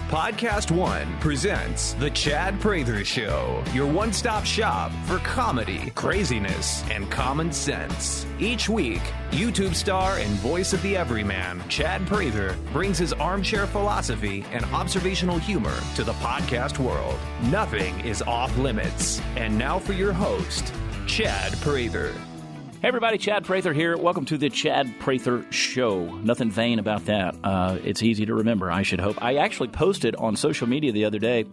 Podcast One presents The CHAD Prather Show, your one-stop shop for comedy, craziness, and common sense. Each week, YouTube star and voice of the everyman, CHAD Prather, brings his armchair philosophy and observational humor to the podcast world. Nothing is off limits. And now for your host, CHAD Prather. Hey everybody, CHAD Prather here. Welcome to the CHAD Prather Show. Nothing vain about that. It's easy to remember, I should hope. I actually posted on social media the other day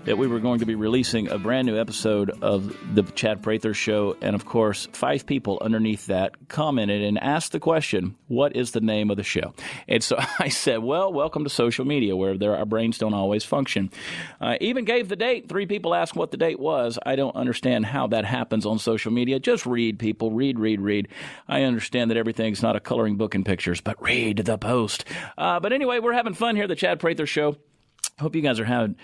that we were going to be releasing a brand new episode of the CHAD Prather Show, and of course, 5 people underneath that commented and asked the question, what is the name of the show? And so I said, well, welcome to social media, where our brains don't always function. Even gave the date. 3 people asked what the date was. I don't understand how that happens on social media. Just read, people. Read. I understand that everything's not a coloring book and pictures, but read the post. But anyway, we're having fun here at the CHAD Prather Show. Hope you guys are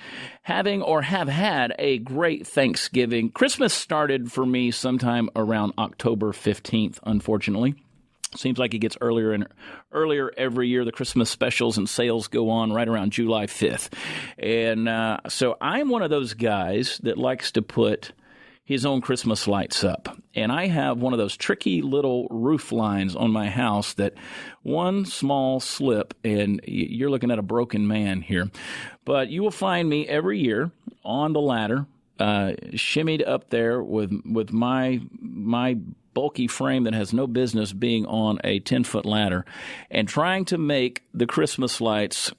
having or have had a great Thanksgiving. Christmas started for me sometime around October 15th, unfortunately. Seems like it gets earlier and earlier every year. The Christmas specials and sales go on right around July 5th. And so I'm one of those guys that likes to put his own Christmas lights up. And I have one of those tricky little roof lines on my house that one small slip, and you're looking at a broken man here. But you will find me every year on the ladder, shimmied up there with my bulky frame that has no business being on a 10-foot ladder, and trying to make the Christmas lights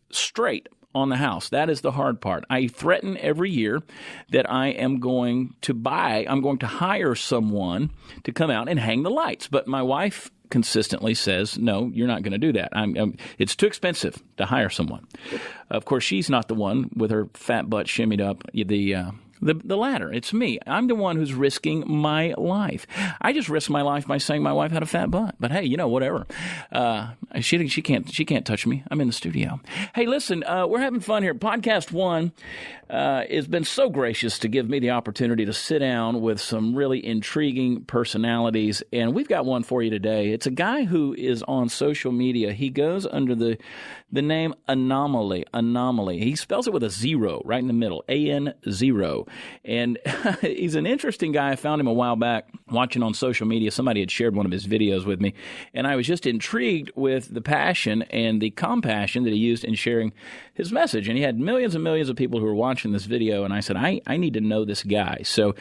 straight on the house. That is the hard part. I threaten every year that I'm going to hire someone to come out and hang the lights. But my wife consistently says, no, you're not going to do that. It's too expensive to hire someone. Of course, she's not the one with her fat butt shimmied up the ladder. It's me. I'm the one who's risking my life. I just risked my life by saying my wife had a fat butt. But hey, whatever. She can't touch me. I'm in the studio. Hey, listen, we're having fun here. Podcast One has been so gracious to give me the opportunity to sit down with some really intriguing personalities, and we've got one for you today. It's a guy who is on social media. He goes under the name An0maly. An0maly. He spells it with a 0 right in the middle. A-N-0. And he's an interesting guy. I found him a while back watching on social media. Somebody had shared one of his videos with me, and I was just intrigued with the passion and the compassion that he used in sharing his message. And he had millions and millions of people who were watching this video, and I said, I need to know this guy. So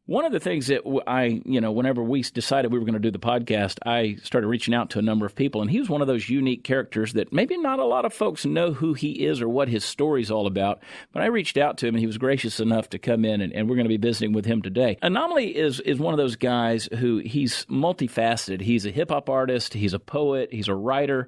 one of the things that whenever we decided we were going to do the podcast, I started reaching out to a number of people, and he was one of those unique characters that maybe not a lot of folks know who he is or what his story's all about, but I reached out to him, and he was gracious enough to come in, and we're going to be visiting with him today. An0maly is one of those guys who he's multifaceted. He's a hip-hop artist, he's a poet, he's a writer,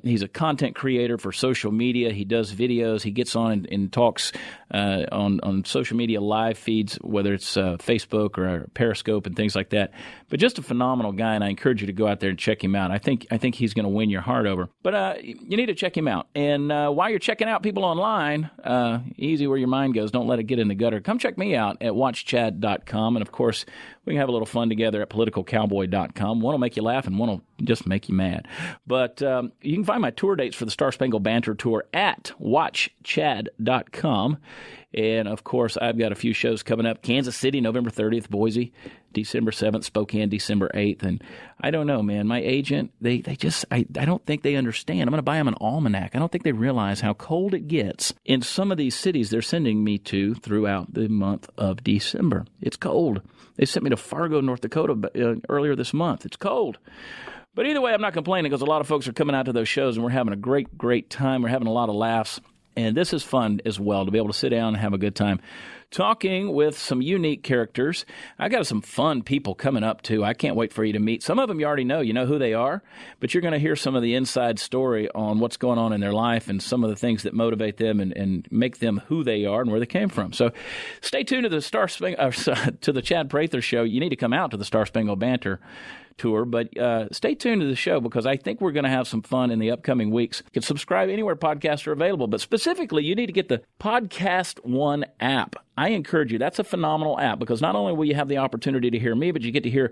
he's a content creator for social media. He does videos, he gets on and talks on social media live feeds, whether it's Facebook or Periscope and things like that. But just a phenomenal guy, and I encourage you to go out there and check him out. I think he's going to win your heart over. But you need to check him out. And while you're checking out people online, easy where your mind goes. Don't let it get in the gutter. Come check me out at watchchad.com. And, of course, we can have a little fun together at politicalcowboy.com. One will make you laugh and one will just make you mad. But you can find my tour dates for the Star Spangled Banter Tour at watchchad.com. And, of course, I've got a few shows coming up. Kansas City, November 30th, Boise, December 7th, Spokane, December 8th. And I don't know, man. My agent, I don't think they understand. I'm going to buy them an almanac. I don't think they realize how cold it gets in some of these cities they're sending me to throughout the month of December. It's cold. They sent me to Fargo, North Dakota earlier this month. It's cold. But either way, I'm not complaining because a lot of folks are coming out to those shows, and we're having a great, great time. We're having a lot of laughs. And this is fun as well, to be able to sit down and have a good time talking with some unique characters. I got some fun people coming up, too. I can't wait for you to meet. Some of them you already know. You know who they are. But you're going to hear some of the inside story on what's going on in their life and some of the things that motivate them and make them who they are and where they came from. So stay tuned to the to the CHAD Prather Show. You need to come out to the Star Spangled Banter Tour, but stay tuned to the show because I think we're going to have some fun in the upcoming weeks. You can subscribe anywhere podcasts are available, but specifically, you need to get the Podcast One app. I encourage you. That's a phenomenal app because not only will you have the opportunity to hear me, but you get to hear,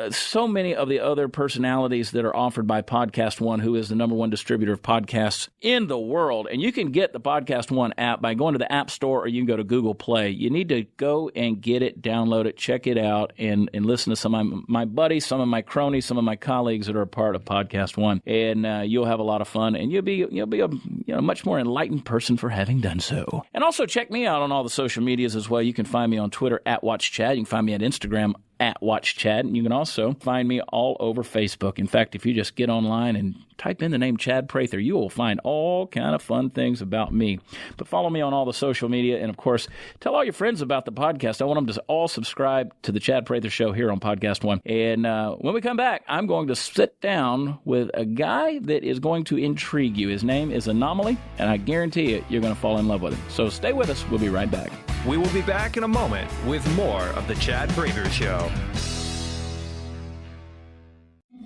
so many of the other personalities that are offered by Podcast One, who is the #1 distributor of podcasts in the world. And you can get the Podcast One app by going to the App Store or you can go to Google Play. You need to go and get it, download it, check it out, and listen to some of my buddies, some of my cronies, some of my colleagues that are a part of Podcast One. And you'll have a lot of fun, and you'll be a much more enlightened person for having done so. And also check me out on all the social medias as well. You can find me on Twitter @WatchChad. You can find me at Instagram @WatchChad. And you can also find me all over Facebook. In fact, if you just get online and type in the name Chad Prather, you will find all kind of fun things about me. But follow me on all the social media. And, of course, tell all your friends about the podcast. I want them to all subscribe to the Chad Prather Show here on Podcast One. And when we come back, I'm going to sit down with a guy that is going to intrigue you. His name is An0maly, and I guarantee you, you're going to fall in love with him. So stay with us. We'll be right back. We will be back in a moment with more of the Chad Prather Show.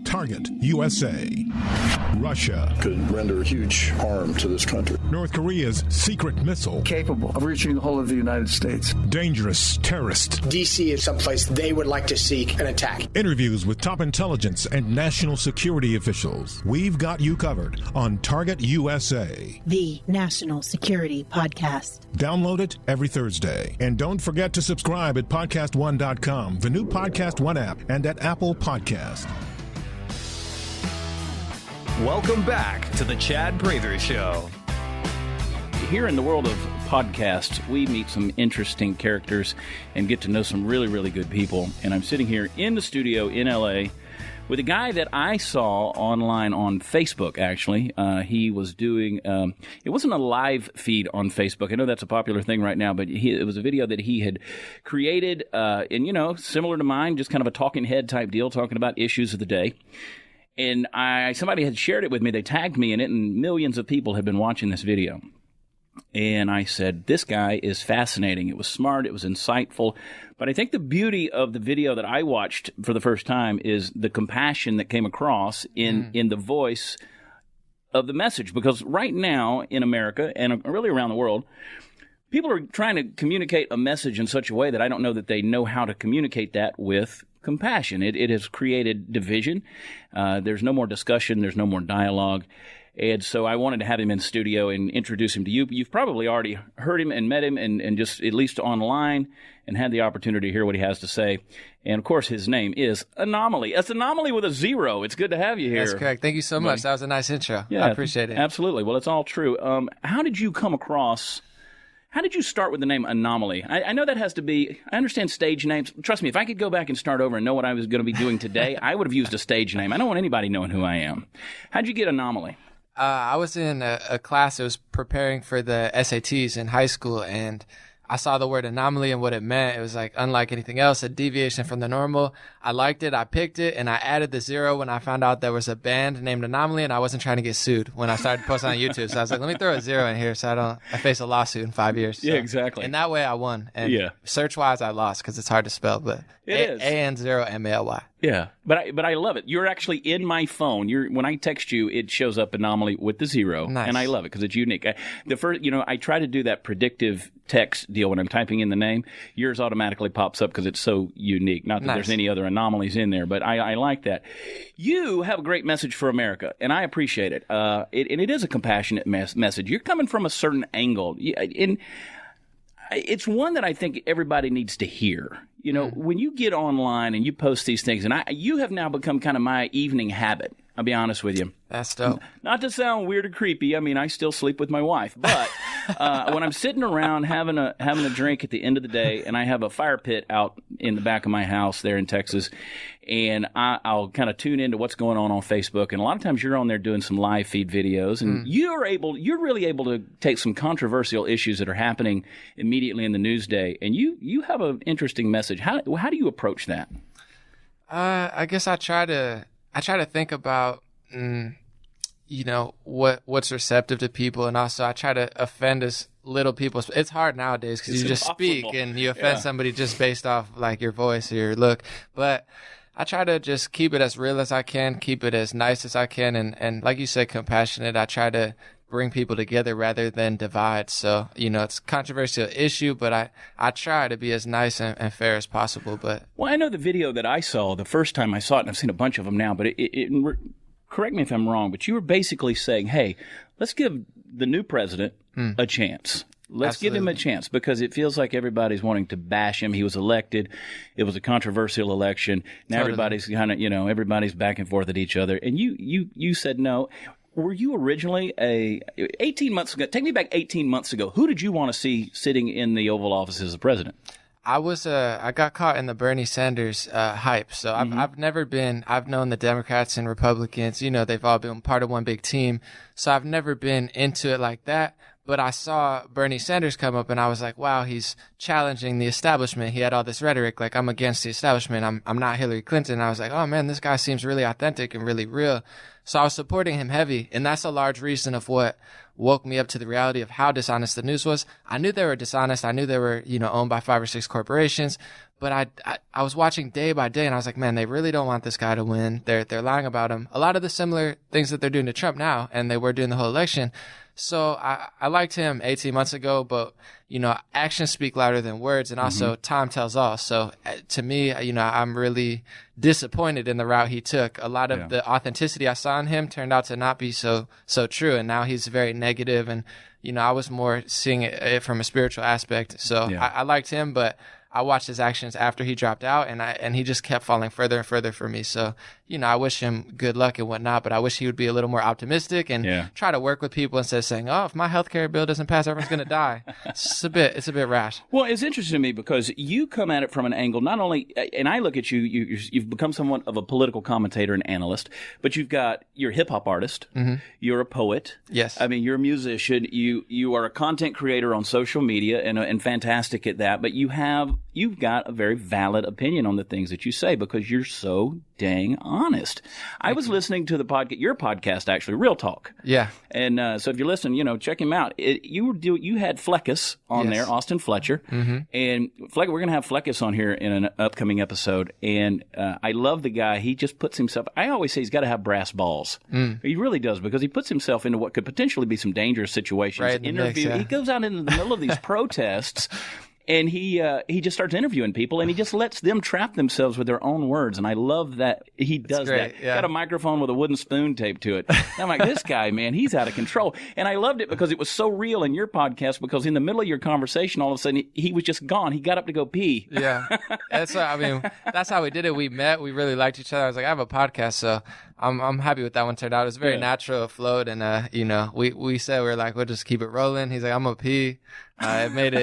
Target USA. Russia. Could render huge harm to this country. North Korea's secret missile. Capable of reaching the whole of the United States. Dangerous terrorist. D.C. is someplace they would like to seek an attack. Interviews with top intelligence and national security officials. We've got you covered on Target USA. The National Security Podcast. Download it every Thursday. And don't forget to subscribe at PodcastOne.com, the new Podcast One app, and at Apple Podcast. Welcome back to the Chad Prather Show. Here in the world of podcasts, we meet some interesting characters and get to know some really, really good people. And I'm sitting here in the studio in L.A. with a guy that I saw online on Facebook, actually. He was doing, it wasn't a live feed on Facebook. I know that's a popular thing right now, but it was a video that he had created, and, similar to mine, just kind of a talking head type deal, talking about issues of the day. And somebody had shared it with me. They tagged me in it, and millions of people had been watching this video. And I said, this guy is fascinating. It was smart. It was insightful. But I think the beauty of the video that I watched for the first time is the compassion that came across in the voice of the message. Because right now in America, and really around the world, people are trying to communicate a message in such a way that I don't know that they know how to communicate that with compassion. It has created division. There's no more discussion. There's no more dialogue. And so I wanted to have him in studio and introduce him to you. You've probably already heard him and met him and just at least online and had the opportunity to hear what he has to say. And, of course, his name is An0maly. It's An0maly with a 0. It's good to have you here. That's correct. Thank you so much. That was a nice intro. Yeah, I appreciate it. Absolutely. Well, it's all true. How did you come across... How did you start with the name An0maly? I know that has to be, I understand stage names. Trust me, if I could go back and start over and know what I was going to be doing today, I would have used a stage name. I don't want anybody knowing who I am. How'd you get An0maly? I was in a class that was preparing for the SATs in high school, and I saw the word anomaly and what it meant. It was like unlike anything else, a deviation from the normal. I liked it. I picked it, and I added the 0 when I found out there was a band named An0maly, and I wasn't trying to get sued when I started posting on YouTube. So I was like, let me throw a 0 in here so I face a lawsuit in 5 years. So, yeah, exactly. And that way I won. And search-wise, I lost because it's hard to spell, but it is. A-N-0-M-A-L-Y. Yeah, but I love it. You're actually in my phone. When I text you, it shows up An0maly with the 0, nice. And I love it because it's unique. I try to do that predictive text deal when I'm typing in the name. Yours automatically pops up because it's so unique. Not that there's any other anomalies in there, but I like that. You have a great message for America, and I appreciate it. And it is a compassionate message. You're coming from a certain angle, and it's one that I think everybody needs to hear. When you get online and you post these things, and you have now become kind of my evening habit. I'll be honest with you. That's dope. Not to sound weird or creepy. I mean, I still sleep with my wife. But when I'm sitting around having a drink at the end of the day, and I have a fire pit out in the back of my house there in Texas, and I'll kind of tune into what's going on Facebook. And a lot of times you're on there doing some live feed videos, and you're really able to take some controversial issues that are happening immediately in the news day, and you have an interesting message. How do you approach that? I guess I try to think about, what's receptive to people, and also I try to offend as little people. It's hard nowadays because you just speak and you offend somebody just based off like your voice or your look. But I try to just keep it as real as I can, keep it as nice as I can, and like you said, compassionate. I try to bring people together rather than divide. So, it's a controversial issue, but I try to be as nice and fair as possible. But Well, I know the video that I saw the first time I saw it, and I've seen a bunch of them now, but correct me if I'm wrong, but you were basically saying, hey, let's give the new president a chance. Let's give him a chance, because it feels like everybody's wanting to bash him. He was elected. It was a controversial election. Now everybody's kind of, everybody's back and forth at each other. And you said no. Were you originally 18 months ago? Take me back 18 months ago. Who did you want to see sitting in the Oval Office as the president? I got caught in the Bernie Sanders hype. So I've known the Democrats and Republicans, they've all been part of one big team. So I've never been into it like that. But I saw Bernie Sanders come up and I was like, wow, he's challenging the establishment. He had all this rhetoric like, I'm against the establishment. I'm not Hillary Clinton. I was like, oh man, this guy seems really authentic and really real. So I was supporting him heavy. And that's a large reason of what woke me up to the reality of how dishonest the news was. I knew they were dishonest. I knew they were, owned by 5 or 6 corporations. But I was watching day by day and I was like, man, they really don't want this guy to win. They're lying about him. A lot of the similar things that they're doing to Trump now, and they were doing the whole election. So I liked him 18 months ago, but, actions speak louder than words, and also time tells all. So to me, I'm really disappointed in the route he took. A lot of the authenticity I saw in him turned out to not be so true, and now he's very negative, and, I was more seeing it from a spiritual aspect. So I liked him, but I watched his actions after he dropped out, and he just kept falling further and further for me. So, I wish him good luck and whatnot, but I wish he would be a little more optimistic and try to work with people instead of saying, oh, if my healthcare bill doesn't pass, everyone's going to die. It's a bit rash. Well, it's interesting to me because you come at it from an angle, not only, and I look at you've become somewhat of a political commentator and analyst, but you're a hip hop artist. You're a poet. Yes. I mean, you're a musician. You are a content creator on social media and fantastic at that, but you've got a very valid opinion on the things that you say because you're so dang honest. I was listening to your podcast, actually, Real Talk. Yeah. And so if you're listening, check him out. You had Fleckus on there, Austin Fletcher. And we're going to have Fleckus on here in an upcoming episode. And I love the guy. He just puts himself, I always say he's got to have brass balls. He really does, because he puts himself into what could potentially be some dangerous situations. Right in the mix, yeah. He goes out into the middle of these protests. And he just starts interviewing people, and he just lets them trap themselves with their own words. And I love that he does that. Yeah. Got a microphone with a wooden spoon taped to it. And I'm like, this guy, man, he's out of control. And I loved it because it was so real in your podcast, because in the middle of your conversation, all of a sudden, he was just gone. He got up to go pee. Yeah. That's how we did it. We met. We really liked each other. I was like, I have a podcast, so I'm happy with that one turned out. It was very natural, it flowed, and we said we're like, we'll just keep it rolling. He's like, I'm gonna pee. It made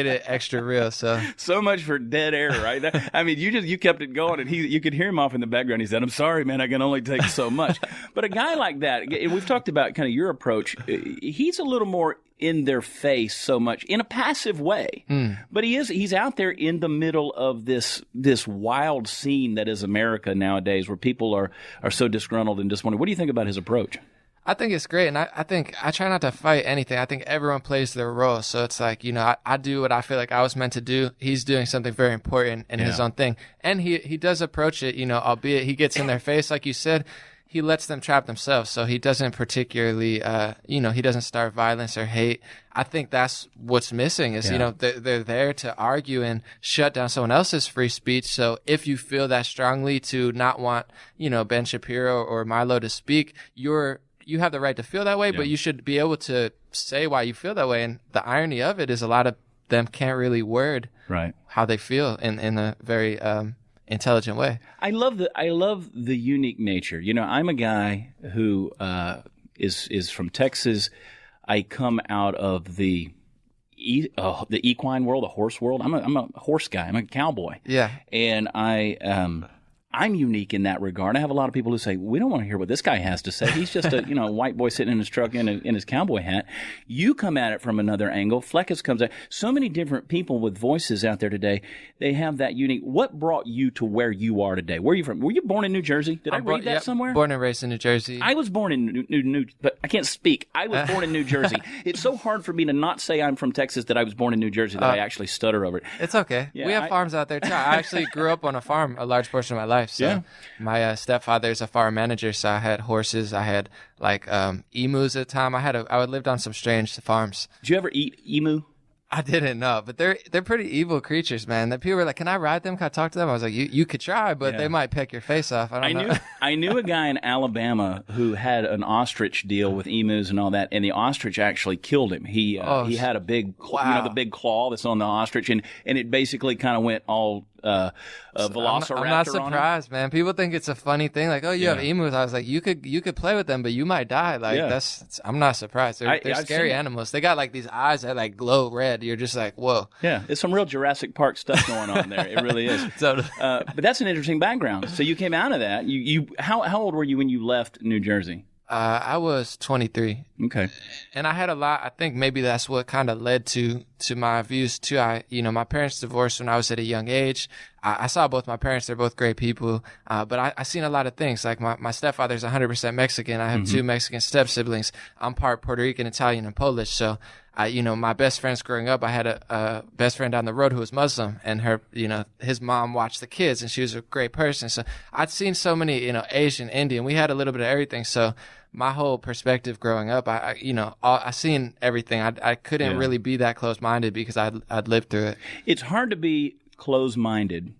it extra real. So much for dead air, right? I mean, you kept it going, and you could hear him off in the background. He said, "I'm sorry, man, I can only take so much." But a guy like that, and we've talked about kind of your approach. He's a little more in their face, so much in a passive way, but he's out there in the middle of this wild scene that is America nowadays, where people are so disgruntled and disappointed. What do you think about his approach? I think it's great, and I think I try not to fight anything. I think everyone plays their role. So it's like, I do what I feel like I was meant to do. He's doing something very important in his own thing. And he does approach it, albeit he gets in their face, like you said, he lets them trap themselves. So he doesn't particularly, he doesn't start violence or hate. I think that's what's missing is, they're there to argue and shut down someone else's free speech. So if you feel that strongly to not want, Ben Shapiro or Milo to speak, you have the right to feel that way, but you should be able to say why you feel that way. And the irony of it is a lot of them can't really word how they feel in a very intelligent way. I love the unique nature. I'm a guy who is from Texas. I come out of the equine world, the horse world. I'm a horse guy. I'm a cowboy. Yeah. And I'm unique in that regard. I have a lot of people who say, we don't want to hear what this guy has to say. He's just a white boy sitting in his truck in his cowboy hat. You come at it from another angle. Fleckus comes at so many different people with voices out there today. They have that unique. What brought you to where you are today? Where are you from? Were you born in New Jersey? Did I read that somewhere? Born and raised in New Jersey. I was born in New but I can't speak. I was born in New Jersey. It's so hard for me to not say I'm from Texas that I was born in New Jersey that I actually stutter over it. It's okay. Yeah, we have farms out there too. I actually grew up on a farm a large portion of my life. life. So Yeah. my stepfather is a farm manager, so I had horses. I had like emus at the time. I lived on some strange farms. Did you ever eat emu? I didn't know, but they're pretty evil creatures, man. That people were like, "Can I ride them? Can I talk to them?" I was like, "You could try, but they might peck your face off." I don't know. I knew a guy in Alabama who had an ostrich deal with emus and all that, and the ostrich actually killed him. He had a big, the big claw that's on the ostrich, and it basically kind of went all velociraptor. I'm not surprised, man. People think it's a funny thing, like, "Oh, you have emus." I was like, "You could play with them, but you might die." Like I'm not surprised. They're scary animals. They got like these eyes that like glow red. You're just like, whoa. Yeah, there's some real Jurassic Park stuff going on there. It really is. But that's an interesting background. So you came out of that. How old were you when you left New Jersey? I was 23. Okay. And I had a lot. I think maybe that's what kind of led to my views too. My parents divorced when I was at a young age. I saw both my parents. They're both great people. But I seen a lot of things. Like my stepfather's 100% Mexican. I have two Mexican step siblings. I'm part Puerto Rican, Italian, and Polish. So my best friends growing up, I had a best friend down the road who was Muslim, and her, his mom watched the kids, and she was a great person. So I'd seen so many, Asian, Indian. We had a little bit of everything. So my whole perspective growing up, I seen everything. I couldn't really be that close-minded because I'd lived through it. It's hard to be close-minded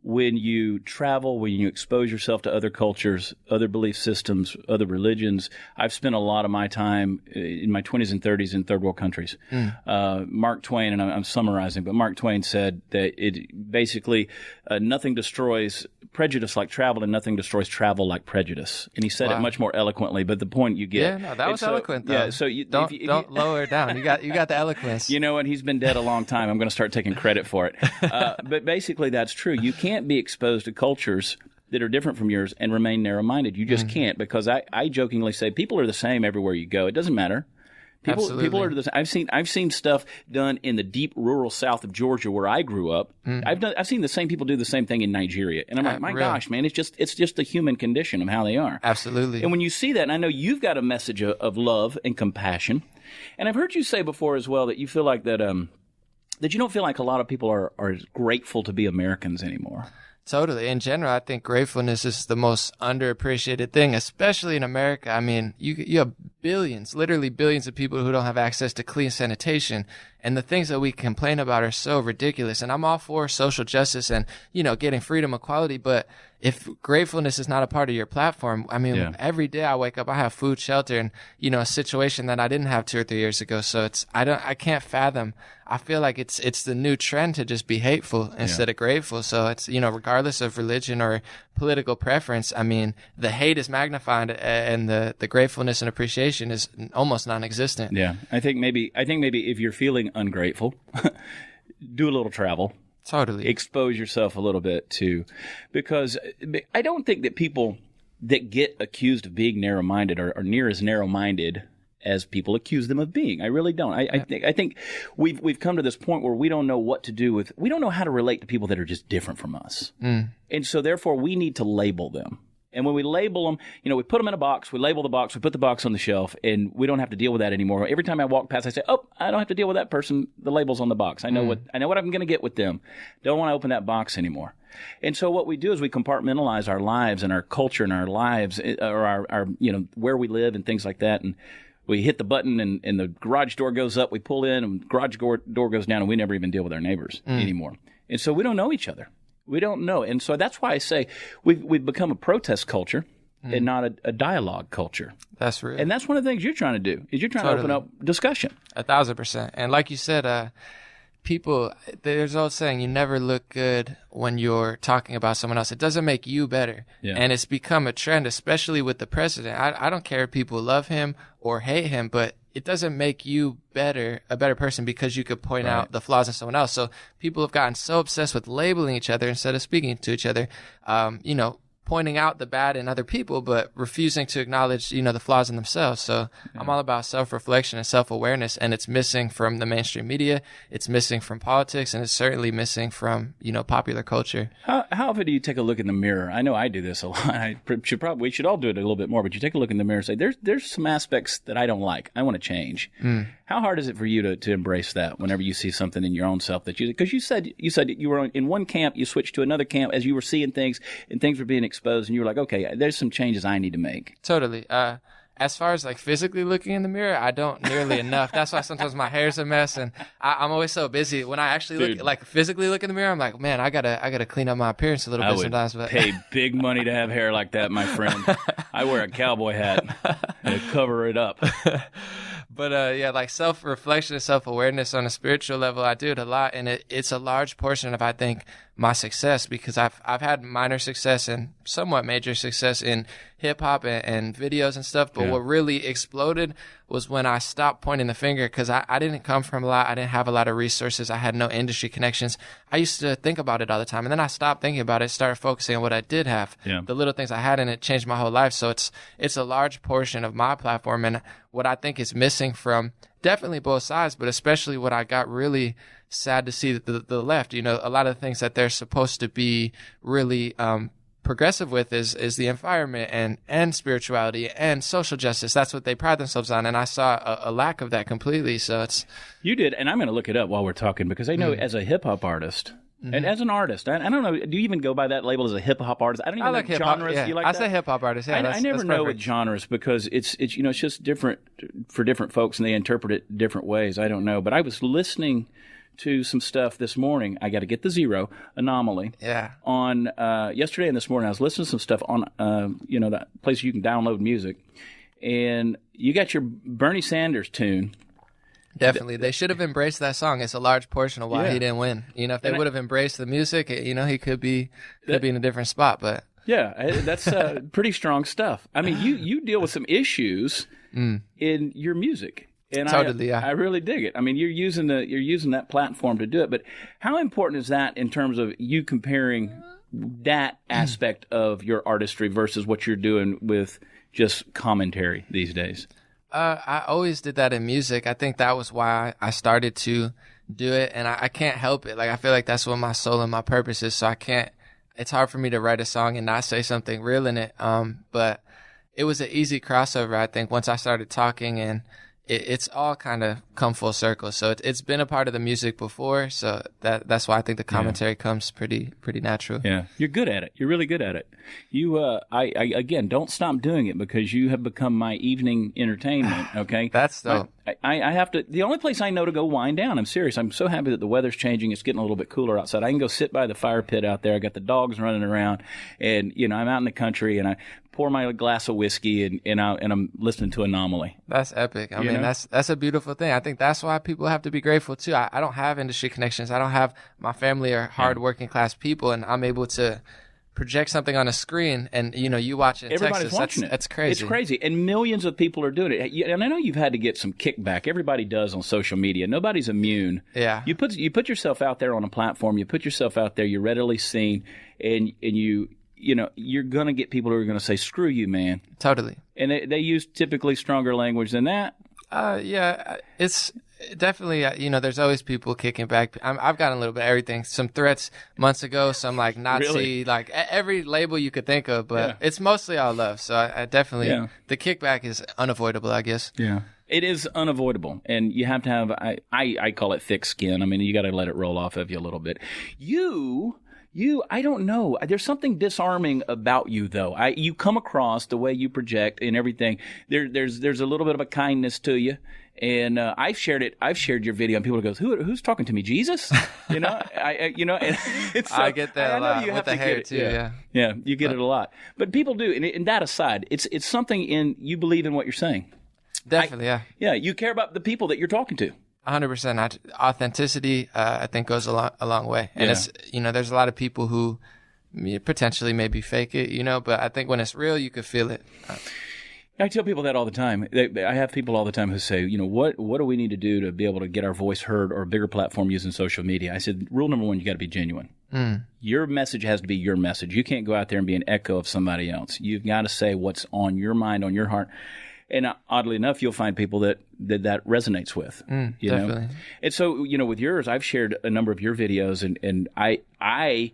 when you travel, when you expose yourself to other cultures, other belief systems, other religions. I've spent a lot of my time in my 20s and 30s in third world countries. Mark Twain, and I'm summarizing, but Mark Twain said that it basically nothing destroys prejudice like travel, and nothing destroys travel like prejudice. And he said it much more eloquently, but the point you get. Yeah, no, that was eloquent, though. Yeah, so don't lower it down. You got the eloquence. You know what? He's been dead a long time. I'm going to start taking credit for it. But basically, that's true. You can't be exposed to cultures that are different from yours and remain narrow-minded. You just can't, because I jokingly say people are the same everywhere you go. It doesn't matter. People are the same. I've seen stuff done in the deep rural south of Georgia where I grew up. I've seen the same people do the same thing in Nigeria, and I'm like, my gosh, man, it's just the human condition of how they are. Absolutely. And when you see that, and I know you've got a message of love and compassion, and I've heard you say before as well that you feel like that you don't feel like a lot of people are grateful to be Americans anymore. Totally. In general, I think gratefulness is the most underappreciated thing, especially in America. I mean, you have billions, literally billions of people who don't have access to clean sanitation. And the things that we complain about are so ridiculous. And I'm all for social justice and, getting freedom, equality. But if gratefulness is not a part of your platform, I mean, every day I wake up, I have food, shelter, and, a situation that I didn't have 2 or 3 years ago. So I can't fathom. I feel like it's the new trend to just be hateful instead of grateful. So it's, regardless of religion or political preference, I mean, the hate is magnified and the gratefulness and appreciation is almost non-existent. Yeah. I think maybe if you're feeling ungrateful, do a little travel. Totally. Expose yourself a little bit too, because I don't think that people that get accused of being narrow-minded are near as narrow-minded as people accuse them of being. I really don't. I think we've come to this point where we don't know what to do with. We don't know how to relate to people that are just different from us, and so therefore we need to label them. And when we label them, we put them in a box, we label the box, we put the box on the shelf, and we don't have to deal with that anymore. Every time I walk past, I say, "Oh, I don't have to deal with that person. The label's on the box. I know what I'm going to get with them. Don't want to open that box anymore." And so what we do is we compartmentalize our lives and our culture and our lives, or our where we live and things like that, and we hit the button and the garage door goes up, we pull in, and the garage door goes down, and we never even deal with our neighbors anymore. And so we don't know each other. We don't know. And so that's why I say we've become a protest culture and not a dialogue culture. That's real. And that's one of the things you're trying to do, is you're trying to open up discussion. 1,000%. And like you said, people, there's an old saying, you never look good when you're talking about someone else. It doesn't make you better. Yeah. And it's become a trend, especially with the president. I don't care if people love him or hate him, but it doesn't make you a better person because you could point out the flaws in someone else. So people have gotten so obsessed with labeling each other instead of speaking to each other. pointing out the bad in other people, but refusing to acknowledge, the flaws in themselves. So I'm all about self-reflection and self-awareness, and it's missing from the mainstream media. It's missing from politics, and it's certainly missing from, popular culture. How often do you take a look in the mirror? I know I do this a lot. We should all do it a little bit more, but you take a look in the mirror and say, there's some aspects that I don't like. I want to change. How hard is it for you to embrace that whenever you see something in your own self because you said you were in one camp, you switched to another camp as you were seeing things and things were being exposed, and you were like, okay, there's some changes I need to make. Totally. As far as like physically looking in the mirror, I don't nearly enough. That's why sometimes my hair's a mess, and I'm always so busy. When I actually physically look in the mirror, I'm like, man, I gotta clean up my appearance a little bit sometimes. But pay big money to have hair like that, my friend. I wear a cowboy hat to cover it up. But like self-reflection and self-awareness on a spiritual level, I do it a lot, and it's a large portion of, I think, my success, because I've had minor success and somewhat major success in hip-hop and videos and stuff, but what really exploded was when I stopped pointing the finger, because I didn't come from a lot. I didn't have a lot of resources. I had no industry connections. I used to think about it all the time, and then I stopped thinking about it, started focusing on what I did have, the little things I had, and it changed my whole life. So it's a large portion of my platform, and what I think is missing from definitely both sides, but especially what I got really sad to see the left, a lot of the things that they're supposed to be really progressive with is the environment and spirituality and social justice. That's what they pride themselves on, and I saw a lack of that completely. So you did, and I'm going to look it up while we're talking, because I know as a hip hop artist. And as an artist, I don't know, do you even go by that label as a hip-hop artist? I don't even know genres. Yeah. You like I that? say hip-hop artist, yeah. I never know with genres, because it's just different for different folks, and they interpret it different ways. I don't know. But I was listening to some stuff this morning. I got to get the zero, An0maly. Yeah. On yesterday and this morning, I was listening to some stuff on, that place you can download music. And you got your Bernie Sanders tune. Definitely. They should have embraced that song. It's a large portion of why he didn't win. If they would have embraced the music, he could be in a different spot. But yeah, that's pretty strong stuff. I mean, you deal with some issues in your music. And totally, I really dig it. I mean, you're using that platform to do it. But how important is that in terms of you comparing that aspect of your artistry versus what you're doing with just commentary these days? I always did that in music. I think that was why I started to do it, and I can't help it. Like, I feel like that's what my soul and my purpose is, so it's hard for me to write a song and not say something real in it. But it was an easy crossover, I think, once I started talking, and it's all kind of come full circle. So it's been a part of the music before, so that's why I think the commentary comes pretty natural. Yeah, you're good at it. You're really good at it. You, I again, don't stop doing it, because you have become my evening entertainment. Okay, that's dope. I have to. The only place I know to go wind down. I'm serious. I'm so happy that the weather's changing. It's getting a little bit cooler outside. I can go sit by the fire pit out there. I got the dogs running around, and I'm out in the country, and I pour my glass of whiskey, and I'm listening to An0maly. That's epic. I mean, that's a beautiful thing. I think that's why people have to be grateful too. I don't have industry connections. I don't have, my family are hard working class people, and I'm able to project something on a screen, and you watch it in Everybody's Texas. watching it. That's crazy. It's crazy, and millions of people are doing it. And I know you've had to get some kickback. Everybody does on social media. Nobody's immune. Yeah. You put yourself out there on a platform. You put yourself out there. You're readily seen, and you're gonna get people who are gonna say, "Screw you, man." Totally. And they use typically stronger language than that. Yeah, it's definitely, there's always people kicking back. I've gotten a little bit of everything. Some threats months ago, some like Nazi, really? like every label you could think of, but it's mostly all love. So I definitely, the kickback is unavoidable, I guess. Yeah. It is unavoidable, and you have to have, I call it thick skin. I mean, you got to let it roll off of you a little bit. I don't know. There's something disarming about you, though. You come across the way you project and everything. There's a little bit of a kindness to you, and I've shared it. I've shared your video, and people go, "Who's talking to me? Jesus?" And it's I get that a lot you with the hair too. Yeah, you get it a lot. But people do. And that aside, it's something you believe in what you're saying. Definitely, Yeah, you care about the people that you're talking to. 100%. Authenticity, I think, goes a long way. And it's, there's a lot of people who potentially maybe fake it, but I think when it's real, you could feel it. I tell people that all the time. I have people all the time who say, what do we need to do to be able to get our voice heard or a bigger platform using social media? I said, rule number one, you got to be genuine. Your message has to be your message. You can't go out there and be an echo of somebody else. You've got to say what's on your mind, on your heart. And oddly enough, you'll find people that resonates with. You definitely. know? And so, with yours, I've shared a number of your videos, and I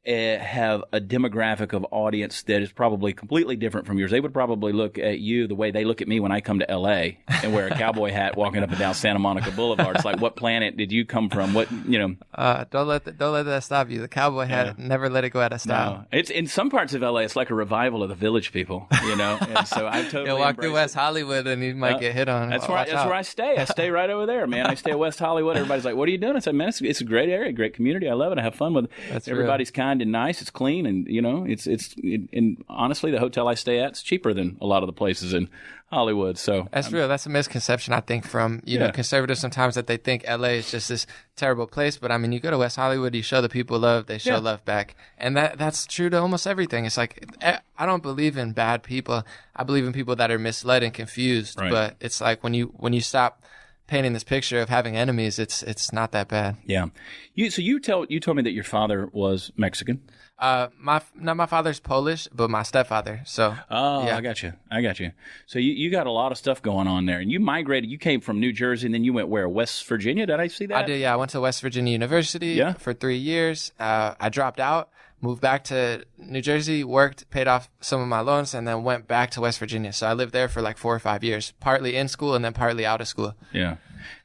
have a demographic of audience that is probably completely different from yours. They would probably look at you the way they look at me when I come to L.A. and wear a cowboy hat walking up and down Santa Monica Boulevard. It's like, what planet did you come from? What, Don't let that stop you. The cowboy hat, never let it go out of style. No. It's in some parts of L.A. It's like a revival of the Village People, And so I totally You'll walk through embrace West it. Hollywood and you might get hit on. That's where I stay. I stay right over there, man. I stay at West Hollywood. Everybody's like, "What are you doing?" I said, "Man, it's a great area, great community. I love it. I have fun with it. That's Everybody's kind and nice. It's clean, and and honestly, the hotel I stay at is cheaper than a lot of the places in Hollywood. So that's real. That's a misconception, I think, from conservatives sometimes, that they think LA is just this terrible place. But I mean, you go to West Hollywood, you show the people love, they show love back, and that's true to almost everything. It's like, I don't believe in bad people. I believe in people that are misled and confused. Right. But it's like when you stop painting this picture of having enemies, it's not that bad. Yeah. You told me that your father was Mexican. My father's Polish, but my stepfather. So. Oh, yeah. I got you. So you got a lot of stuff going on there, and you migrated. You came from New Jersey, and then you went where? West Virginia? Did I see that? I did. Yeah, I went to West Virginia University for 3 years. I dropped out, moved back to New Jersey, worked, paid off some of my loans, and then went back to West Virginia. So I lived there for like 4 or 5 years, partly in school and then partly out of school. Yeah.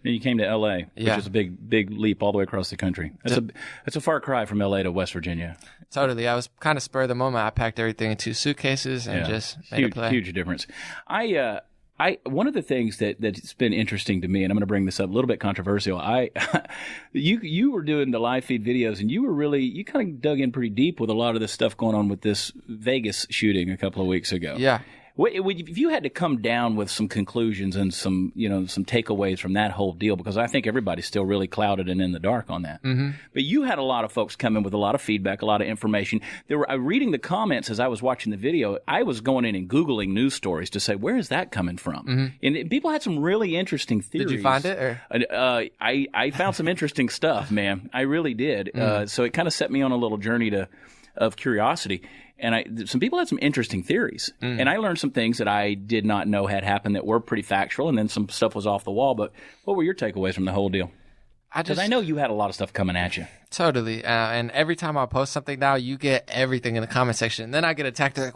Then you came to L.A., which is a big leap all the way across the country. That's a far cry from L.A. to West Virginia. Totally. I was kind of spur of the moment. I packed everything in 2 suitcases and just made a play. Huge difference. One of the things that's been interesting to me, and I'm going to bring this up, a little bit controversial. You were doing the live feed videos, and you kind of dug in pretty deep with a lot of this stuff going on with this Vegas shooting a couple of weeks ago. Yeah. If you had to come down with some conclusions and some takeaways from that whole deal, because I think everybody's still really clouded and in the dark on that. Mm-hmm. But you had a lot of folks come in with a lot of feedback, a lot of information. Reading the comments as I was watching the video, I was going in and Googling news stories to say, where is that coming from? Mm-hmm. And people had some really interesting theories. Did you find it? Or? I found some interesting stuff, man. I really did. So it kind of set me on a little journey of curiosity. And some people had some interesting theories. And I learned some things that I did not know had happened that were pretty factual, and then some stuff was off the wall. But what were your takeaways from the whole deal? Because I know you had a lot of stuff coming at you. Totally. And every time I post something now, you get everything in the comment section. And then I get attacked. Like,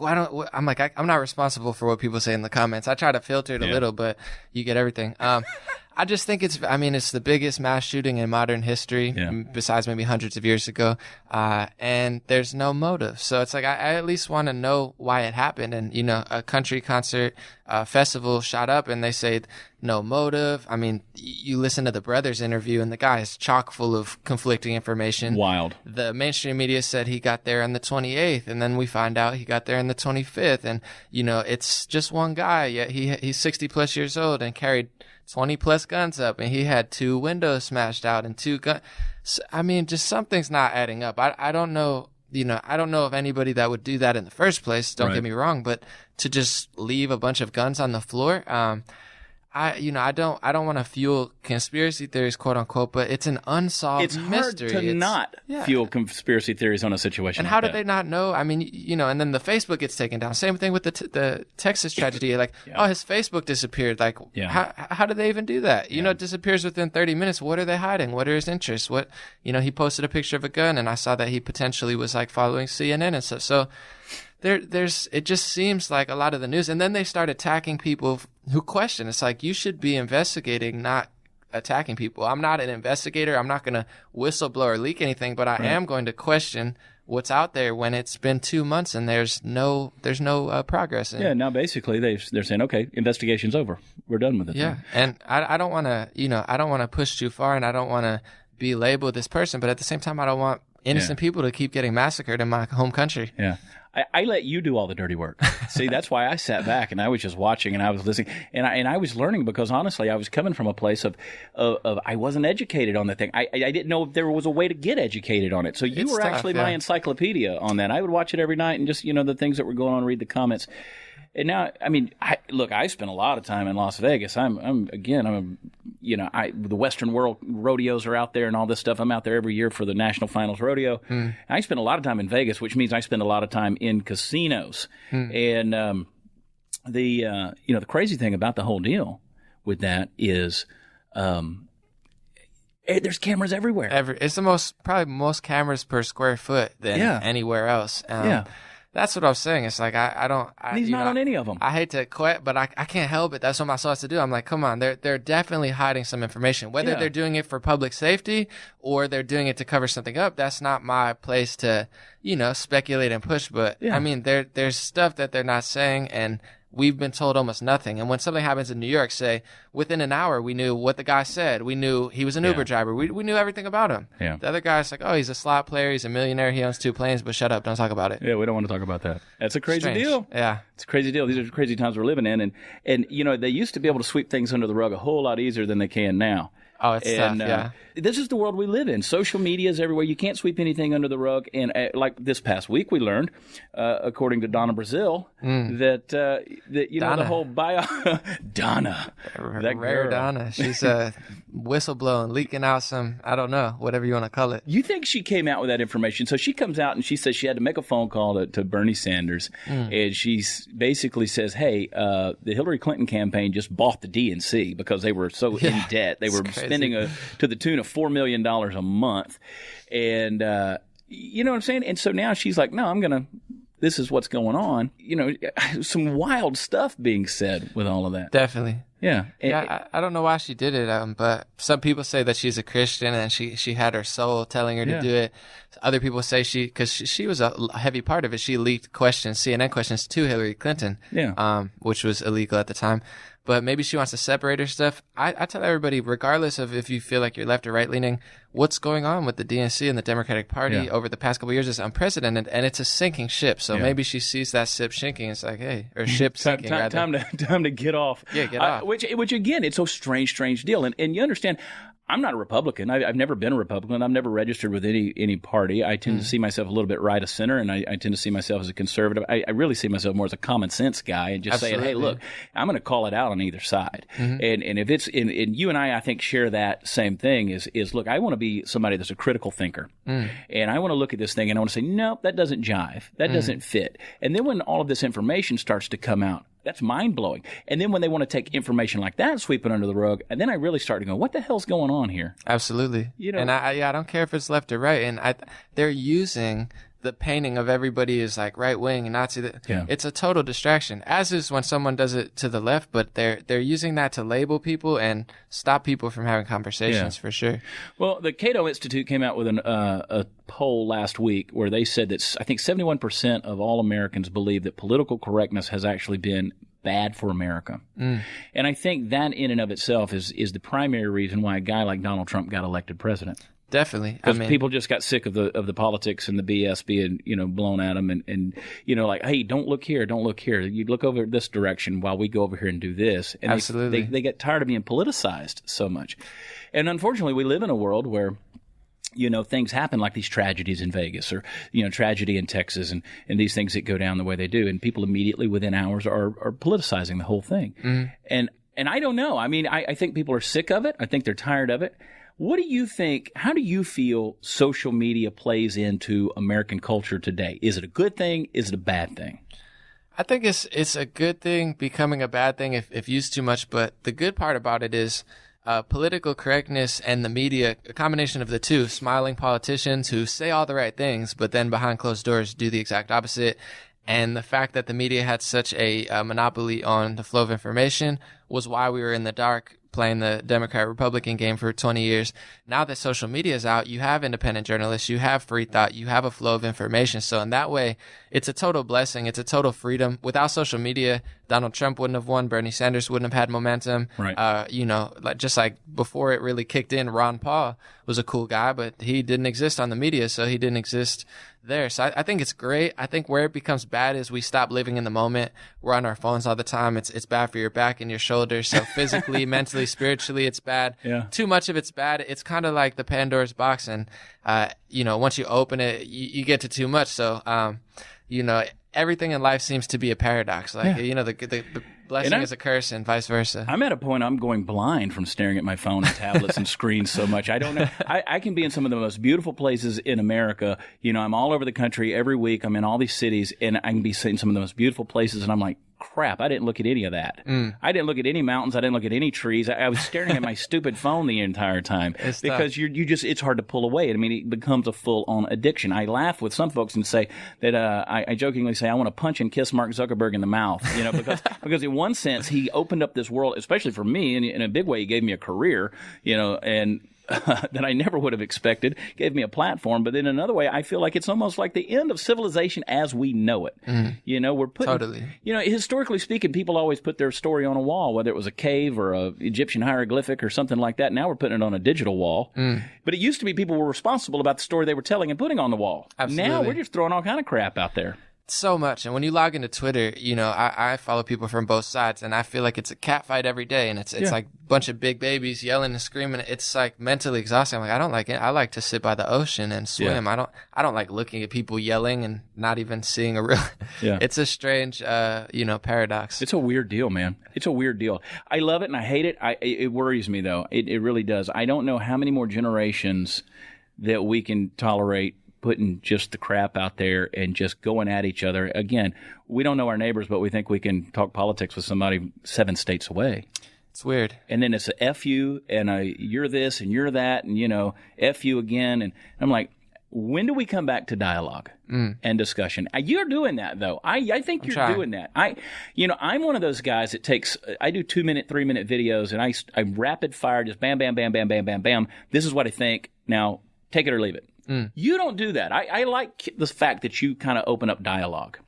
I'm not responsible for what people say in the comments. I try to filter it a little, but you get everything. I just think it's the biggest mass shooting in modern history, besides maybe hundreds of years ago. And there's no motive. So it's like, I at least want to know why it happened. And, a country concert festival shot up and they say no motive. I mean, you listen to the Brothers interview and the guy is chock full of conflicting information. Wild. The mainstream media said he got there on the 28th, and then we find out he got there on the 25th. And, it's just one guy, yet he's 60 plus years old and carried 20 plus guns up, and he had 2 windows smashed out and 2 guns. So, I mean, just something's not adding up. I don't know, I don't know of anybody that would do that in the first place. Don't get me wrong, but to just leave a bunch of guns on the floor, I don't want to fuel conspiracy theories, quote unquote, but it's an unsolved mystery. It's hard to not fuel conspiracy theories on a situation. And like how that. did they not know? I mean, and then the Facebook gets taken down. Same thing with the Texas tragedy. Like, his Facebook disappeared. Like, how did they even do that? It disappears within 30 minutes. What are they hiding? What are his interests? What, he posted a picture of a gun, and I saw that he potentially was like following CNN and stuff. So. It just seems like a lot of the news, and then they start attacking people who question. It's like, you should be investigating, not attacking people. I'm not an investigator. I'm not going to whistleblow or leak anything, but I am going to question what's out there when it's been 2 months and there's no progress. Yeah. Now basically they're saying, okay, investigation's over. We're done with it. Yeah. And I don't want to, I don't want to push too far, and I don't want to be labeled this person, but at the same time, I don't want innocent people to keep getting massacred in my home country. Yeah. I let you do all the dirty work. See, that's why I sat back and I was just watching and I was listening and I was learning, because honestly, I was coming from a place of I wasn't educated on the thing. I didn't know if there was a way to get educated on it. So you were actually my encyclopedia on that. I would watch it every night and just, the things that were going on, read the comments. And now, I mean, I spent a lot of time in Las Vegas. I'm a the Western World rodeos are out there and all this stuff. I'm out there every year for the National Finals Rodeo. I spend a lot of time in Vegas, which means I spend a lot of time in casinos. And the crazy thing about the whole deal with that is there's cameras everywhere. It's the probably most cameras per square foot than anywhere else. That's what I was saying. It's like he's not on any of them. I hate to quit, but I can't help it. That's what my soul has to do. I'm like, come on, they're definitely hiding some information. Whether they're doing it for public safety or they're doing it to cover something up, that's not my place to, speculate and push. But I mean, there's stuff that they're not saying, and we've been told almost nothing. And when something happens in New York, say, within an hour, we knew what the guy said. We knew he was an Uber driver. We knew everything about him. Yeah. The other guy's like, oh, he's a slot player. He's a millionaire. He owns 2 planes, but shut up. Don't talk about it. Yeah, we don't want to talk about that. That's a crazy deal. Yeah. It's a crazy deal. These are crazy times we're living in. And they used to be able to sweep things under the rug a whole lot easier than they can now. Oh, it's tough, yeah. This is the world we live in. Social media is everywhere. You can't sweep anything under the rug. And like this past week, we learned, according to Donna Brazil, that the whole bio Donna, that rare girl. Donna, she's whistleblowing, leaking out some, I don't know, whatever you want to call it. You think she came out with that information? So she comes out and she says she had to make a phone call to Bernie Sanders, and she basically says, "Hey, the Hillary Clinton campaign just bought the DNC because they were so in debt. They were spending to the tune of $4 million a month." And you know what I'm saying? And so now she's like, no, this is what's going on. Some wild stuff being said with all of that. Definitely. Yeah. I don't know why she did it, but some people say that she's a Christian and she had her soul telling her to do it. Other people say because she was a heavy part of it. She leaked CNN questions to Hillary Clinton, which was illegal at the time. But maybe she wants to separate her stuff. I tell everybody, regardless of if you feel like you're left or right leaning, what's going on with the DNC and the Democratic Party over the past couple of years is unprecedented, and it's a sinking ship. So maybe she sees that ship sinking. It's like, hey, or ship sinking. Time to get off. Yeah, get off. Which again, it's a strange deal. And you understand, I'm not a Republican. I've never been a Republican. I've never registered with any party. I tend to see myself a little bit right of center, and I tend to see myself as a conservative. I really see myself more as a common sense guy and just saying, hey, look, I'm going to call it out on either side. And if it's and you and I think share that same thing is look, I want to be somebody that's a critical thinker, and I want to look at this thing and I want to say, nope, that doesn't jive, that doesn't fit. And then when all of this information starts to come out, that's mind-blowing. And then when they want to take information like that and sweep it under the rug, and then I really start to go, what the hell's going on here? Absolutely. And I don't care if it's left or right. And they're using the painting of everybody as like right-wing and Nazi. It's a total distraction, as is when someone does it to the left, but they're using that to label people and stop people from having conversations, for sure. Well, the Cato Institute came out with a poll last week where they said that I think 71% of all Americans believe that political correctness has actually been bad for America. And I think that in and of itself is the primary reason why a guy like Donald Trump got elected president. Definitely. Because people just got sick of the politics and the BS being, blown at them and like, hey, don't look here, don't look here. You look over this direction while we go over here and do this. And absolutely. They get tired of being politicized so much. And unfortunately, we live in a world where things happen like these tragedies in Vegas or, tragedy in Texas and these things that go down the way they do. And people immediately within hours are politicizing the whole thing. And I don't know. I mean, I think people are sick of it. I think they're tired of it. What do you think? How do you feel social media plays into American culture today? Is it a good thing? Is it a bad thing? I think it's a good thing becoming a bad thing if used too much. But the good part about it is political correctness and the media, a combination of the two, smiling politicians who say all the right things, but then behind closed doors do the exact opposite. And the fact that the media had such a monopoly on the flow of information was why we were in the dark playing the Democrat-Republican game for 20 years. Now that social media is out, you have independent journalists, you have free thought, you have a flow of information. So in that way, it's a total blessing. It's a total freedom. Without social media, Donald Trump wouldn't have won. Bernie Sanders wouldn't have had momentum. Right. Just like before it really kicked in, Ron Paul was a cool guy, but he didn't exist on the media, so he didn't exist there. So I think it's great. I think where it becomes bad is we stop living in the moment. We're on our phones all the time. It's bad for your back and your shoulders. So physically, mentally, spiritually, it's bad. Yeah. Too much of it's bad. It's kind of like the Pandora's box. And, once you open it, you get to too much. So, everything in life seems to be a paradox. Like, the blessing is a curse and vice versa. I'm at a point I'm going blind from staring at my phone and tablets and screens so much. I don't know. I can be in some of the most beautiful places in America. You know, I'm all over the country every week. I'm in all these cities, and I can be seeing some of the most beautiful places, and I'm like, crap, I didn't look at any of that. I didn't look at any mountains. I didn't look at any trees. I was staring at my stupid phone the entire time because it's hard to pull away. I mean, it becomes a full-on addiction. I laugh with some folks and say that I jokingly say I want to punch and kiss Mark Zuckerberg in the mouth, you know, because in one sense he opened up this world, especially for me, and in a big way he gave me a career, you know, and that I never would have expected, gave me a platform. But in another way, I feel like it's almost like the end of civilization as we know it. You know, we're putting, totally. You know, historically speaking, people always put their story on a wall, whether it was a cave or a Egyptian hieroglyphic or something like that. Now we're putting it on a digital wall. But it used to be people were responsible about the story they were telling and putting on the wall. Absolutely. Now we're just throwing all kind of crap out there. So much. And when you log into Twitter, you know, I follow people from both sides, and I feel like it's a cat fight every day, and it's like a bunch of big babies yelling and screaming. It's like mentally exhausting. I'm like, I don't like it. I like to sit by the ocean and swim. I don't like looking at people yelling and not even seeing a real It's a strange you know, paradox. It's a weird deal, man. It's a weird deal. I love it and I hate it. It worries me though. It really does. I don't know how many more generations that we can tolerate putting just the crap out there and just going at each other. Again, we don't know our neighbors, but we think we can talk politics with somebody 7 states away. It's weird. And then it's a F you and a you're this and you're that and, you know, F you again. And I'm like, when do we come back to dialogue and discussion? You're doing that, though. I think you're doing that. I'm one of those guys that I do 2-minute, 3-minute videos, and I rapid fire, just bam, bam, bam, bam, bam, bam, bam. This is what I think. Now, take it or leave it. You don't do that. I like the fact that you kind of open up dialogue.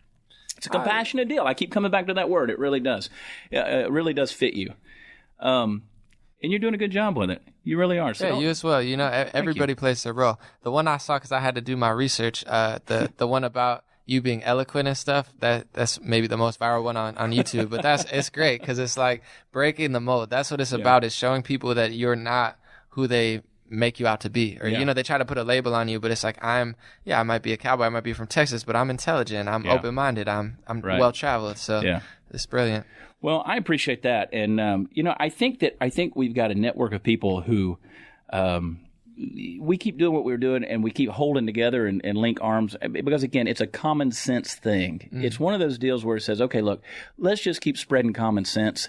It's a compassionate deal. I keep coming back to that word. It really does. It really does fit you. And you're doing a good job with it. You really are. So you as well. You know, everybody plays their role. The one I saw, because I had to do my research, the one about you being eloquent and stuff, that's maybe the most viral one on YouTube. But it's great because it's like breaking the mold. That's what it's about, is showing people that you're not who they make you out to be. Or, you know, they try to put a label on you, but it's like, I might be a cowboy, I might be from Texas, but I'm intelligent, I'm open-minded, I'm well-traveled. So it's brilliant. Well, I appreciate that. And, you know, I think we've got a network of people who we keep doing what we're doing, and we keep holding together and link arms because, again, it's a common sense thing. It's one of those deals where it says, okay, look, let's just keep spreading common sense.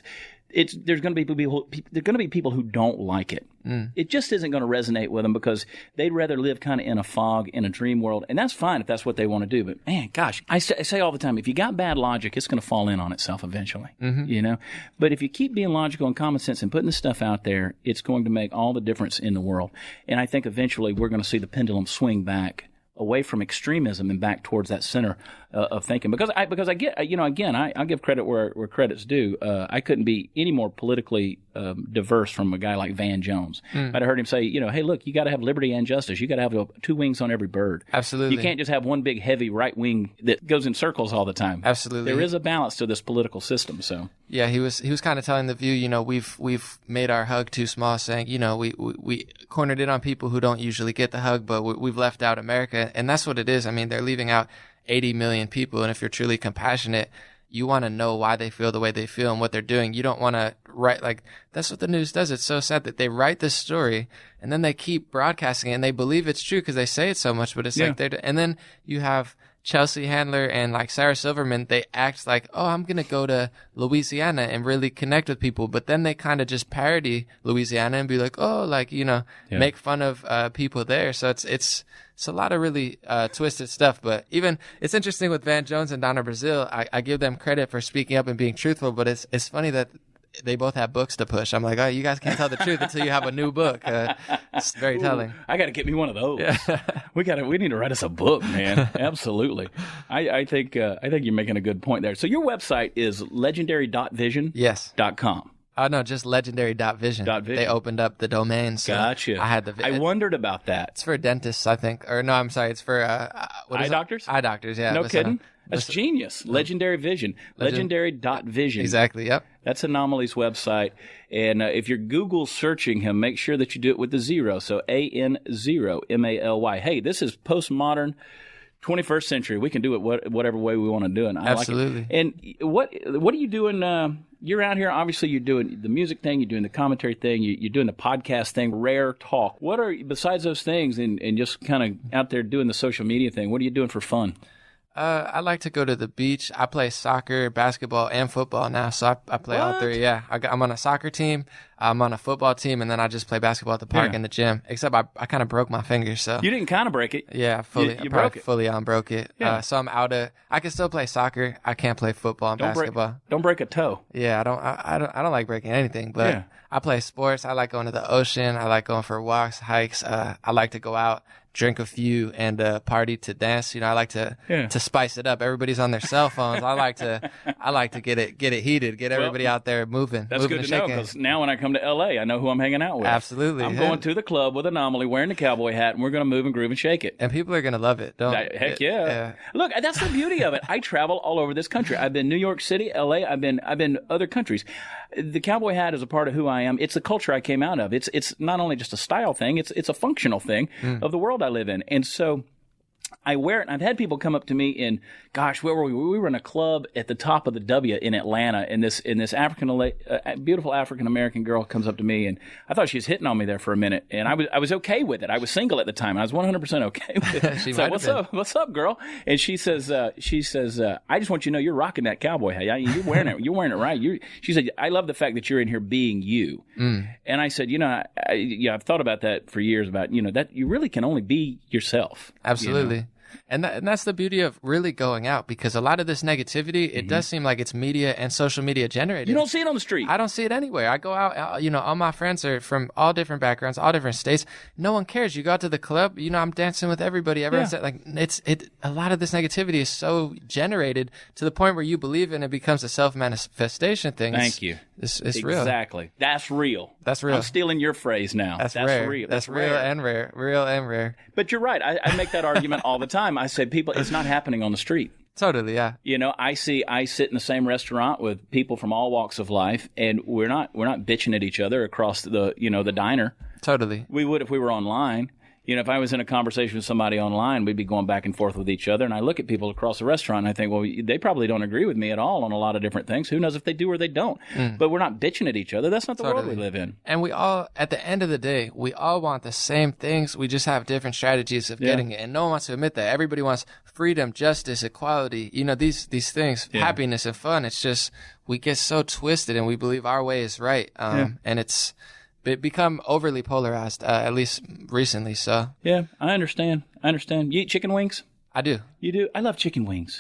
There's going to be people who don't like it. It just isn't going to resonate with them because they'd rather live kind of in a fog, in a dream world, and that's fine if that's what they want to do. But man, gosh, I say all the time, if you got bad logic, it's going to fall in on itself eventually. You know, but if you keep being logical and common sense and putting this stuff out there, it's going to make all the difference in the world. And I think eventually we're going to see the pendulum swing back away from extremism and back towards that center of thinking. Because I get, you know, again, I give credit where credit's due. I couldn't be any more politically diverse from a guy like Van Jones. I'd have heard him say, you know, hey, look, you got to have liberty and justice. You got to have 2 wings on every bird. Absolutely. You can't just have one big heavy right wing that goes in circles all the time. Absolutely. There is a balance to this political system. So yeah, he was kind of telling the view, you know, we've made our hug too small, saying, you know, we cornered it on people who don't usually get the hug, but we've left out America, and that's what it is. I mean, they're leaving out 80 million people, and if you're truly compassionate, you want to know why they feel the way they feel and what they're doing. You don't want to write, like, that's what the news does. It's so sad that they write this story and then they keep broadcasting it and they believe it's true because they say it so much, but it's like and then you have Chelsea Handler and like Sarah Silverman, they act like, oh, I'm going to go to Louisiana and really connect with people. But then they kind of just parody Louisiana and be like, oh, like, you know, make fun of people there. So it's a lot of really twisted stuff. But even it's interesting with Van Jones and Donna Brazile. I give them credit for speaking up and being truthful. But it's funny that they both have books to push. I'm like, oh, you guys can't tell the truth until you have a new book. It's very telling. I got to get me one of those. Yeah. We need to write us a book, man. Absolutely. I think you're making a good point there. So your website is legendary.vision.com. Yes. .com. No, just legendary.vision. They opened up the domain. So gotcha. I wondered about that. It's for dentists, I think. Or no, I'm sorry. It's for eye doctors? Eye doctors, yeah. No kidding? That's genius. Legendary Vision. Legendary.vision. Exactly, yep. That's An0maly's website. And if you're Google searching him, make sure that you do it with the 0. So AN0, MALY. Hey, this is postmodern 21st century. We can do it whatever way we want to do it. I Absolutely. Like it. And what are you doing? You're out here. Obviously, you're doing the music thing. You're doing the commentary thing. You're doing the podcast thing. Rare Talk. What are besides those things and just kind of out there doing the social media thing? What are you doing for fun? I like to go to the beach. I play soccer, basketball, and football now. So I play all three. Yeah, I'm on a soccer team. I'm on a football team, and then I just play basketball at the park and the gym. Except I kind of broke my finger. So you didn't kind of break it. Yeah, fully. You broke it. Fully broke it. Yeah. So I'm out of. I can still play soccer. I can't play football and basketball. Don't break a toe. Yeah, I don't like breaking anything. But I play sports. I like going to the ocean. I like going for walks, hikes. I like to go out, drink a few, and party to dance. I like to spice it up. Everybody's on their cell phones. I like to get it heated, get everybody out there moving. That's moving good to know, because now when I come to LA, I know who I'm hanging out with. Absolutely. I'm going to the club with An0maly, wearing the cowboy hat, and we're going to move and groove and shake it. And people are going to love it. Heck yeah. Look, that's the beauty of it. I travel all over this country. I've been New York City, LA. I've been other countries. The cowboy hat is a part of who I am. It's the culture I came out of. It's not only just a style thing. It's a functional thing of the world I live in. And so I wear it, and I've had people come up to me in, gosh, where were we? We were in a club at the top of the W in Atlanta, and this beautiful African American girl comes up to me, and I thought she was hitting on me there for a minute, and I was okay with it. I was single at the time. I was 100% okay with it. She so what's up, girl? And she says, I just want you to know you're rocking that cowboy hat. You're wearing it. You're wearing it right. She said, I love the fact that you're in here being you. And I said, I've thought about that for years. About that you really can only be yourself. Absolutely. And that's the beauty of really going out, because a lot of this negativity, it does seem like it's media and social media generated. You don't see it on the street. I don't see it anywhere. I go out, all my friends are from all different backgrounds, all different states. No one cares. You go out to the club, I'm dancing with everybody. Everyone's like, a lot of this negativity is so generated to the point where you believe in it becomes a self-manifestation thing. Thank you. It's real. Exactly. That's real. That's real. I'm stealing your phrase now. That's rare. real. That's real and rare. Real and rare. But you're right. I make that argument all the time. I say, people, it's not happening on the street. Totally, yeah. I sit in the same restaurant with people from all walks of life, and we're not bitching at each other across the diner. Totally. We would if we were online. If I was in a conversation with somebody online, we'd be going back and forth with each other. And I look at people across the restaurant and I think, well, they probably don't agree with me at all on a lot of different things. Who knows if they do or they don't? But we're not bitching at each other. That's not the world we live in. And we all, at the end of the day, we all want the same things. We just have different strategies of getting it. And no one wants to admit that. Everybody wants freedom, justice, equality, these things, happiness and fun. It's just, we get so twisted and we believe our way is right. And it's become overly polarized, at least recently. So yeah, I understand. You eat chicken wings? I do. You do? I love chicken wings.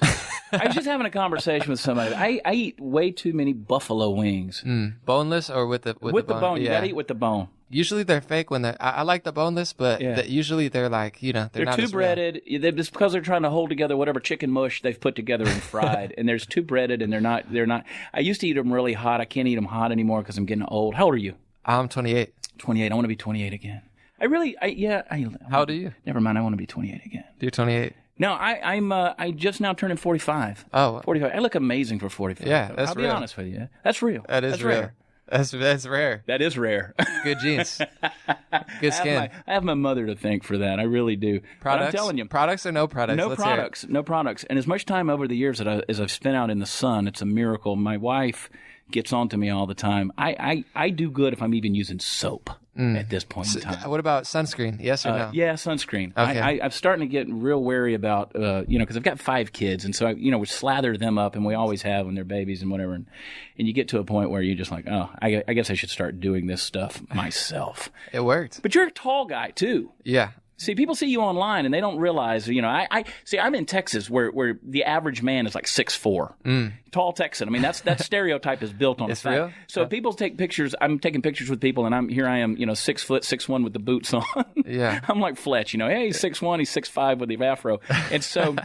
I was just having a conversation with somebody. I eat way too many buffalo wings. Boneless or with the bone? You gotta eat with the bone. Usually they're fake when I like the boneless, but usually they're like, they're not too breaded. It's because they're trying to hold together whatever chicken mush they've put together and fried. And there's too breaded, and they're not. I used to eat them really hot. I can't eat them hot anymore because I'm getting old. How old are you? I'm 28. 28. I want to be 28 again. How old are you? Never mind. I want to be 28 again. You're 28. No, I just now turning 45. Oh. 45. I look amazing for 45. Yeah, that's I'll real. be honest with you. That's real. That is real. Rare. That's rare. That is rare. Good genes. Good skin. I have my mother to thank for that. I really do. Products? But I'm telling you. Products or no products? No products. And as much time over the years as I've spent out in the sun, it's a miracle. My wife gets on to me all the time. I do good if I'm even using soap at this point in time. What about sunscreen? Yes or no? Yeah, sunscreen. Okay. I'm starting to get real wary about, because I've got 5 kids, and so we slather them up, and we always have when they're babies and whatever. And you get to a point where you're just like, oh, I guess I should start doing this stuff myself. It worked. But you're a tall guy too. Yeah. See, people see you online and they don't realize, I'm in Texas where the average man is like 6'4", tall Texan. I mean, that stereotype is built on it's fact. real? So people take pictures. I'm taking pictures with people, and I am, 6 foot, 6'1" with the boots on. Yeah. I'm like Fletch, hey, he's 6'1", he's 6'5" with the afro. And so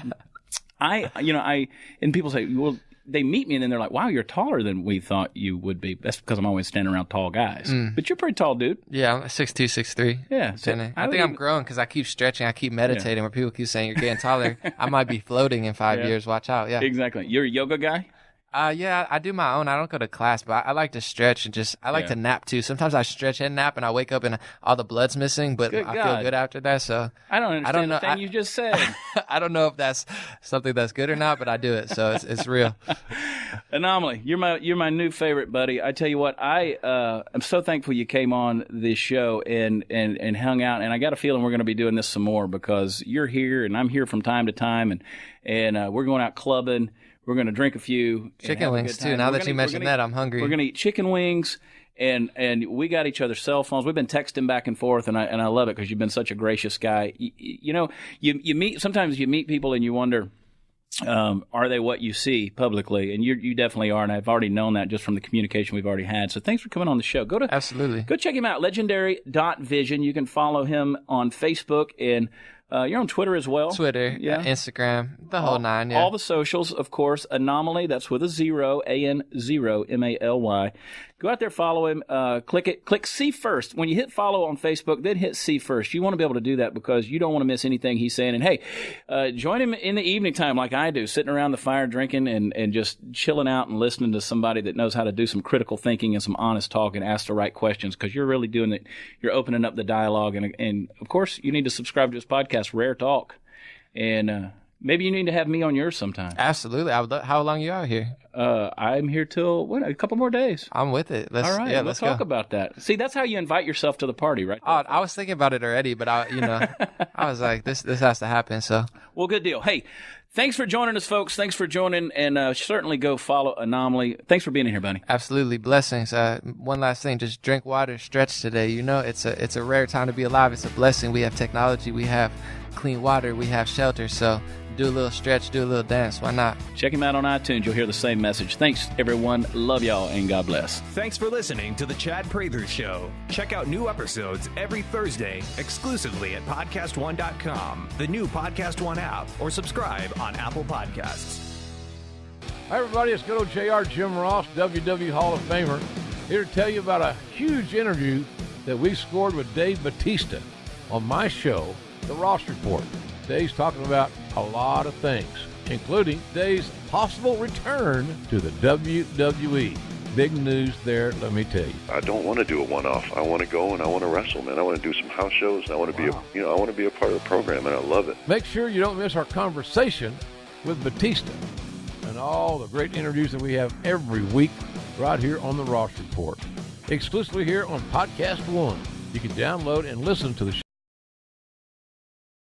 and people say, well, they meet me and then they're like, wow, you're taller than we thought you would be. That's because I'm always standing around tall guys. But you're a pretty tall dude. Yeah, I'm 6'2", 6'3". Yeah. So I think I'm growing because I keep stretching. I keep meditating where people keep saying you're getting taller. I might be floating in 5 years. Watch out. Yeah. Exactly. You're a yoga guy? Yeah, I do my own. I don't go to class, but I like to stretch and I like to nap too. Sometimes I stretch and nap and I wake up and all the blood's missing, but I feel good after that. So I don't understand the thing you just said. I don't know if that's something that's good or not, but I do it. So it's real. An0maly, you're my new favorite, buddy. I tell you what, I'm so thankful you came on this show and hung out. And I got a feeling we're going to be doing this some more because you're here and I'm here from time to time, and we're going out clubbing. We're going to drink a few. Chicken wings, too. Now that you mentioned that, I'm hungry. We're going to eat chicken wings, and we got each other's cell phones. We've been texting back and forth, and I love it because you've been such a gracious guy. Sometimes you meet people and you wonder, are they what you see publicly? And you definitely are, and I've already known that just from the communication we've already had. So thanks for coming on the show. Absolutely. Go check him out, legendary.vision. You can follow him on Facebook, and you're on Twitter as well. Twitter, Instagram, the whole nine, All the socials, of course. An0maly, that's with a 0, A-N-0, M-A-L-Y. Go out there, follow him, click see first. When you hit follow on Facebook, then hit see first. You want to be able to do that because you don't want to miss anything he's saying. And hey, join him in the evening time like I do, sitting around the fire drinking and just chilling out and listening to somebody that knows how to do some critical thinking and some honest talk and ask the right questions, because you're really doing it. You're opening up the dialogue. And of course, you need to subscribe to his podcast, Rare Talk. And maybe you need to have me on yours sometime. Absolutely. How long you out here? I'm here till a couple more days. I'm with it. All right, let's talk about that. See, that's how you invite yourself to the party, right? Oh, I was thinking about it already, but I was like, this has to happen. So, well, good deal. Hey, thanks for joining us, folks. Thanks for joining, and certainly go follow An0maly. Thanks for being here, buddy. Absolutely, blessings. One last thing: just drink water, stretch today. It's a rare time to be alive. It's a blessing. We have technology. We have clean water. We have shelter. So, do a little stretch, do a little dance. Why not? Check him out on iTunes. You'll hear the same message. Thanks, everyone. Love y'all, and God bless. Thanks for listening to The CHAD PRATHER Show. Check out new episodes every Thursday exclusively at PodcastOne.com, the new Podcast One app, or subscribe on Apple Podcasts. Hi, everybody. It's good old JR Jim Ross, WW Hall of Famer, here to tell you about a huge interview that we scored with Dave Bautista on my show, The Ross Report. Dave's talking about a lot of things, including Dave's possible return to the WWE. Big news there, let me tell you. I don't want to do a one-off. I want to go and I want to wrestle, man. I want to do some house shows, and I want to be I want to be a part of the program, and I love it. Make sure you don't miss our conversation with Bautista and all the great interviews that we have every week right here on the Ross Report, exclusively here on Podcast One. You can download and listen to the show